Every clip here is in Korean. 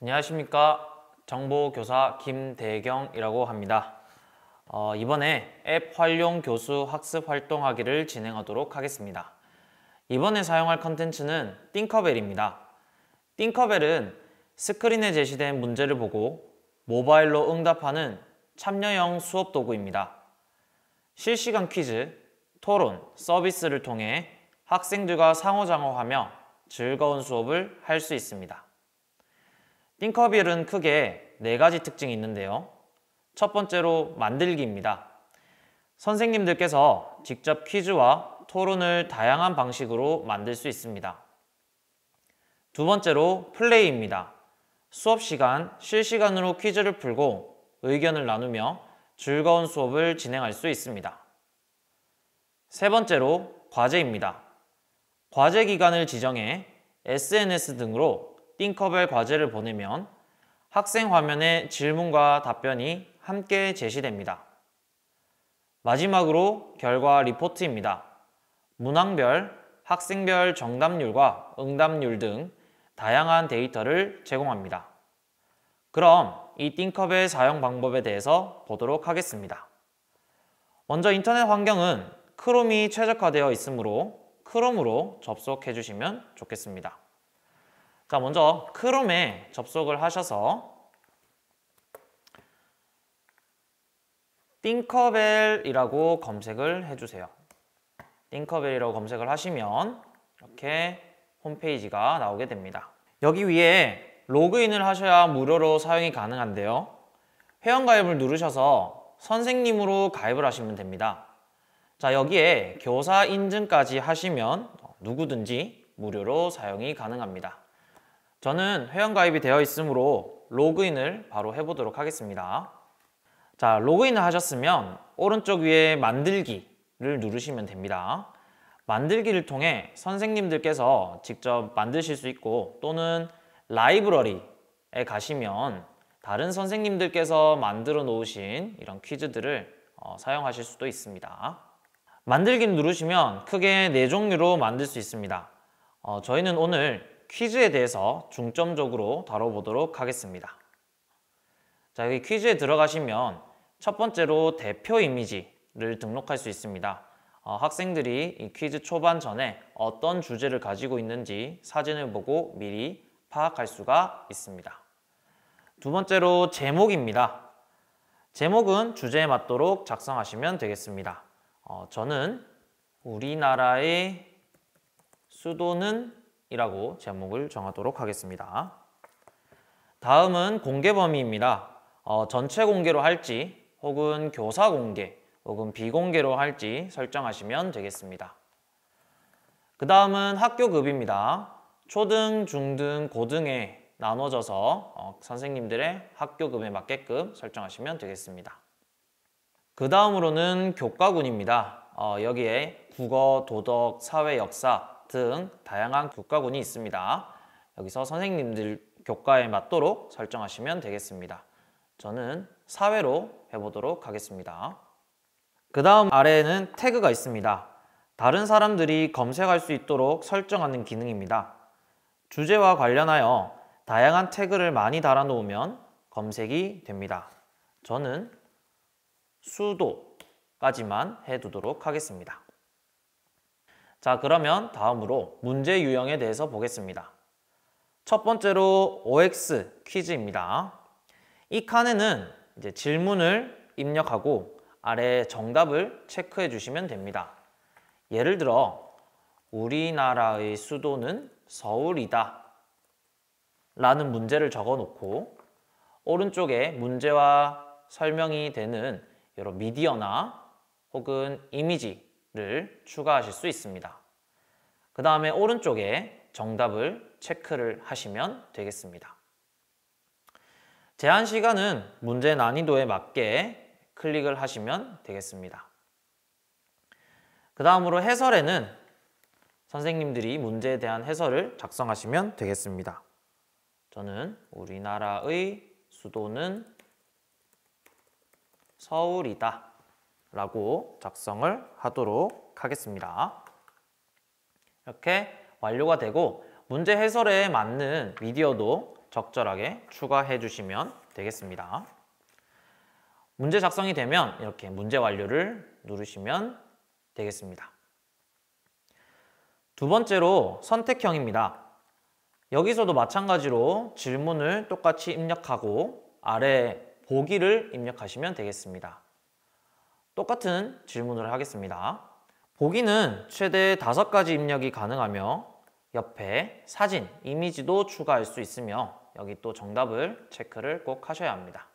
안녕하십니까. 정보교사 김대경이라고 합니다. 이번에 앱 활용 교수 학습 활동하기를 진행하도록 하겠습니다. 이번에 사용할 컨텐츠는 띵커벨입니다. 띵커벨은 스크린에 제시된 문제를 보고 모바일로 응답하는 참여형 수업 도구입니다. 실시간 퀴즈, 토론, 서비스를 통해 학생들과 상호작용하며 즐거운 수업을 할 수 있습니다. 띵커벨은 크게 4가지 특징이 있는데요. 첫 번째로 만들기입니다. 선생님들께서 직접 퀴즈와 토론을 다양한 방식으로 만들 수 있습니다. 두 번째로 플레이입니다. 수업 시간 실시간으로 퀴즈를 풀고 의견을 나누며 즐거운 수업을 진행할 수 있습니다. 세 번째로 과제입니다. 과제 기간을 지정해 SNS 등으로 띵커벨 과제를 보내면 학생 화면에 질문과 답변이 함께 제시됩니다. 마지막으로 결과 리포트입니다. 문항별, 학생별 정답률과 응답률 등 다양한 데이터를 제공합니다. 그럼 이 띵커벨 사용 방법에 대해서 보도록 하겠습니다. 먼저 인터넷 환경은 크롬이 최적화되어 있으므로 크롬으로 접속해 주시면 좋겠습니다. 자, 먼저 크롬에 접속을 하셔서 띵커벨이라고 검색을 해주세요. 띵커벨이라고 검색을 하시면 이렇게 홈페이지가 나오게 됩니다. 여기 위에 로그인을 하셔야 무료로 사용이 가능한데요. 회원가입을 누르셔서 선생님으로 가입을 하시면 됩니다. 자, 여기에 교사 인증까지 하시면 누구든지 무료로 사용이 가능합니다. 저는 회원가입이 되어 있으므로 로그인을 바로 해보도록 하겠습니다. 자, 로그인을 하셨으면 오른쪽 위에 만들기를 누르시면 됩니다. 만들기를 통해 선생님들께서 직접 만드실 수 있고 또는 라이브러리에 가시면 다른 선생님들께서 만들어 놓으신 이런 퀴즈들을 사용하실 수도 있습니다. 만들기를 누르시면 크게 4종류로 만들 수 있습니다. 저희는 오늘 퀴즈에 대해서 중점적으로 다뤄보도록 하겠습니다. 자, 여기 퀴즈에 들어가시면 첫 번째로 대표 이미지를 등록할 수 있습니다. 학생들이 이 퀴즈 초반 전에 어떤 주제를 가지고 있는지 사진을 보고 미리 파악할 수가 있습니다. 두 번째로 제목입니다. 제목은 주제에 맞도록 작성하시면 되겠습니다. 저는 우리나라의 수도는 이라고 제목을 정하도록 하겠습니다. 다음은 공개 범위입니다. 전체 공개로 할지 혹은 교사 공개 혹은 비공개로 할지 설정하시면 되겠습니다. 그 다음은 학교급입니다. 초등, 중등, 고등에 나눠져서 선생님들의 학교급에 맞게끔 설정하시면 되겠습니다. 그 다음으로는 교과군입니다. 여기에 국어, 도덕, 사회, 역사 등 다양한 교과군이 있습니다. 여기서 선생님들 교과에 맞도록 설정하시면 되겠습니다. 저는 사회로 해보도록 하겠습니다. 그 다음 아래에는 태그가 있습니다. 다른 사람들이 검색할 수 있도록 설정하는 기능입니다. 주제와 관련하여 다양한 태그를 많이 달아놓으면 검색이 됩니다. 저는 수도까지만 해두도록 하겠습니다. 자, 그러면 다음으로 문제 유형에 대해서 보겠습니다. 첫 번째로 OX 퀴즈입니다. 이 칸에는 이제 질문을 입력하고 아래 정답을 체크해 주시면 됩니다. 예를 들어 우리나라의 수도는 서울이다 라는 문제를 적어 놓고 오른쪽에 문제와 설명이 되는 여러 미디어나 혹은 이미지를 추가하실 수 있습니다. 그 다음에 오른쪽에 정답을 체크를 하시면 되겠습니다. 제한 시간은 문제 난이도에 맞게 클릭을 하시면 되겠습니다. 그 다음으로 해설에는 선생님들이 문제에 대한 해설을 작성하시면 되겠습니다. 저는 우리나라의 수도는 서울이다 라고 작성을 하도록 하겠습니다. 이렇게 완료가 되고 문제 해설에 맞는 미디어도 적절하게 추가해 주시면 되겠습니다. 문제 작성이 되면 이렇게 문제 완료를 누르시면 되겠습니다. 두 번째로 선택형입니다. 여기서도 마찬가지로 질문을 똑같이 입력하고 아래 보기를 입력하시면 되겠습니다. 똑같은 질문을 하겠습니다. 보기는 최대 5가지 입력이 가능하며 옆에 사진, 이미지도 추가할 수 있으며 여기 또 정답을 체크를 꼭 하셔야 합니다.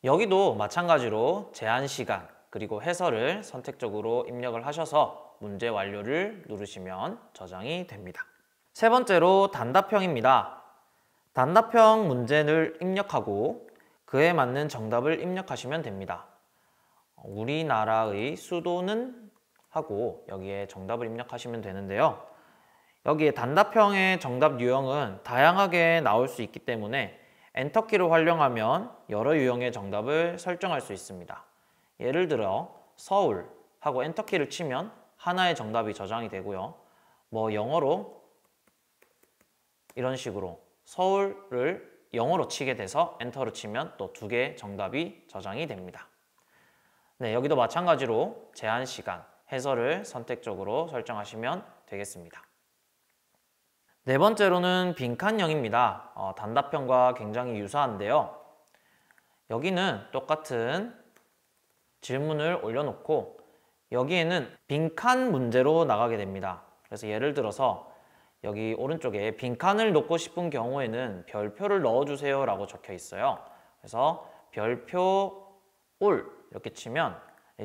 여기도 마찬가지로 제한 시간 그리고 해설을 선택적으로 입력을 하셔서 문제 완료를 누르시면 저장이 됩니다. 세 번째로 단답형입니다. 단답형 문제를 입력하고 그에 맞는 정답을 입력하시면 됩니다. 우리나라의 수도는 하고 여기에 정답을 입력하시면 되는데요. 여기에 단답형의 정답 유형은 다양하게 나올 수 있기 때문에 엔터키를 활용하면 여러 유형의 정답을 설정할 수 있습니다. 예를 들어 서울 하고 엔터키를 치면 하나의 정답이 저장이 되고요. 영어로 이런 식으로 서울을 영어로 치게 돼서 엔터를 치면 또 2개의 정답이 저장이 됩니다. 네, 여기도 마찬가지로 제한 시간, 해설을 선택적으로 설정하시면 되겠습니다. 네 번째로는 빈칸형입니다. 단답형과 굉장히 유사한데요. 여기는 똑같은 질문을 올려놓고 여기에는 빈칸 문제로 나가게 됩니다. 그래서 예를 들어서 여기 오른쪽에 빈칸을 넣고 싶은 경우에는 별표를 넣어주세요 라고 적혀 있어요. 그래서 별표 울 이렇게 치면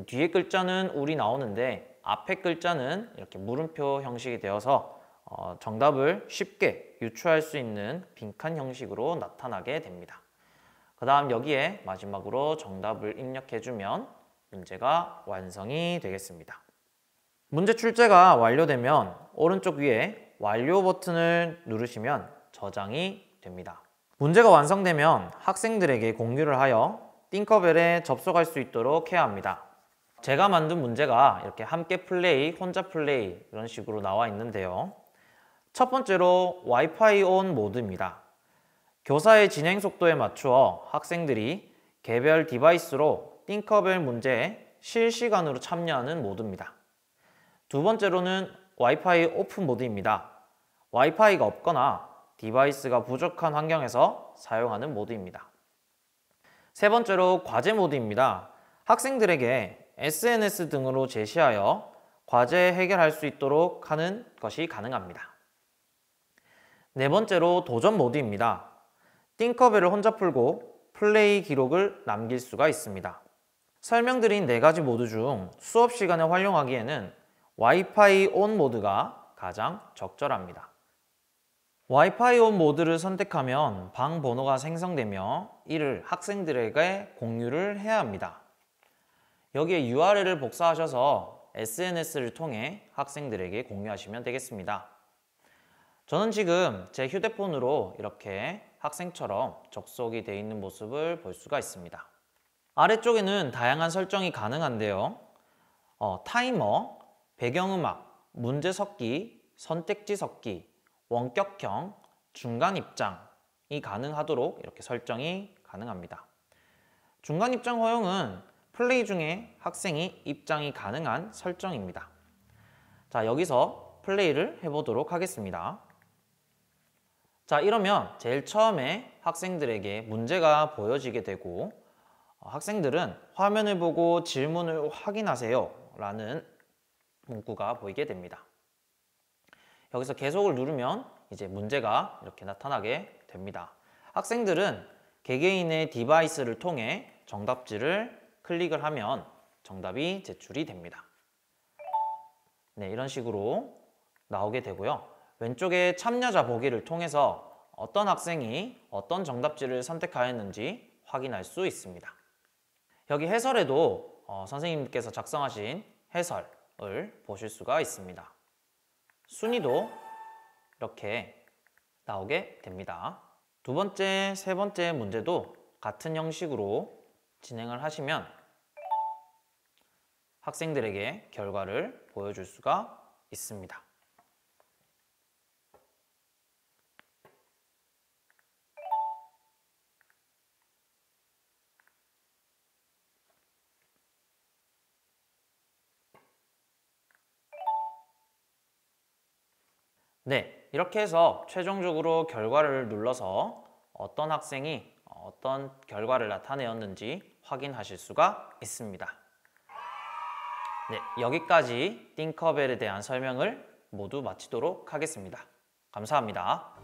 뒤에 글자는 울이 나오는데 앞에 글자는 이렇게 물음표 형식이 되어서 정답을 쉽게 유추할 수 있는 빈칸 형식으로 나타나게 됩니다. 그 다음 여기에 마지막으로 정답을 입력해주면 문제가 완성이 되겠습니다. 문제 출제가 완료되면 오른쪽 위에 완료 버튼을 누르시면 저장이 됩니다. 문제가 완성되면 학생들에게 공유를 하여 띵커벨에 접속할 수 있도록 해야 합니다. 제가 만든 문제가 이렇게 함께 플레이, 혼자 플레이 이런 식으로 나와 있는데요. 첫 번째로 와이파이 온 모드입니다. 교사의 진행 속도에 맞추어 학생들이 개별 디바이스로 띵커벨 문제에 실시간으로 참여하는 모드입니다. 두 번째로는 와이파이 오프 모드입니다. 와이파이가 없거나 디바이스가 부족한 환경에서 사용하는 모드입니다. 세 번째로 과제 모드입니다. 학생들에게 SNS 등으로 제시하여 과제 해결할 수 있도록 하는 것이 가능합니다. 네 번째로 도전 모드입니다. 띵커벨을 혼자 풀고 플레이 기록을 남길 수가 있습니다. 설명드린 4가지 모드 중 수업 시간에 활용하기에는 와이파이 온 모드가 가장 적절합니다. 와이파이 온 모드를 선택하면 방 번호가 생성되며 이를 학생들에게 공유를 해야 합니다. 여기에 URL을 복사하셔서 SNS를 통해 학생들에게 공유하시면 되겠습니다. 저는 지금 제 휴대폰으로 이렇게 학생처럼 접속이 되어 있는 모습을 볼 수가 있습니다. 아래쪽에는 다양한 설정이 가능한데요. 타이머, 배경음악, 문제 섞기, 선택지 섞기, 원격형, 중간 입장이 가능하도록 이렇게 설정이 가능합니다. 중간 입장 허용은 플레이 중에 학생이 입장이 가능한 설정입니다. 자, 여기서 플레이를 해보도록 하겠습니다. 자, 이러면 제일 처음에 학생들에게 문제가 보여지게 되고 학생들은 화면을 보고 질문을 확인하세요 라는 문구가 보이게 됩니다. 여기서 계속을 누르면 이제 문제가 이렇게 나타나게 됩니다. 학생들은 개개인의 디바이스를 통해 정답지를 클릭을 하면 정답이 제출이 됩니다. 네, 이런 식으로 나오게 되고요. 왼쪽에 참여자 보기를 통해서 어떤 학생이 어떤 정답지를 선택하였는지 확인할 수 있습니다. 여기 해설에도 선생님께서 작성하신 해설을 보실 수가 있습니다. 순위도 이렇게 나오게 됩니다. 두 번째, 세 번째 문제도 같은 형식으로 진행을 하시면 학생들에게 결과를 보여줄 수가 있습니다. 네, 이렇게 해서 최종적으로 결과를 눌러서 어떤 학생이 어떤 결과를 나타내었는지 확인하실 수가 있습니다. 네, 여기까지 띵커벨에 대한 설명을 모두 마치도록 하겠습니다. 감사합니다.